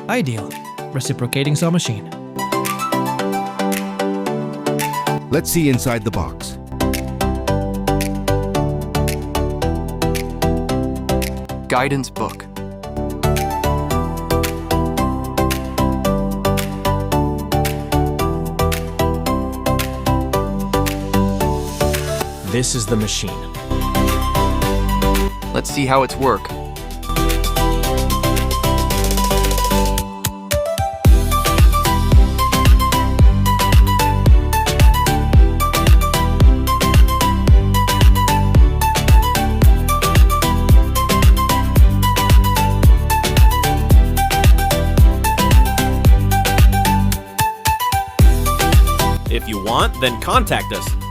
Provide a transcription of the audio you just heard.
Ideal. Reciprocating saw machine. Let's see inside the box. Guidance book. This is the machine. Let's see how it's work. If you want, then contact us.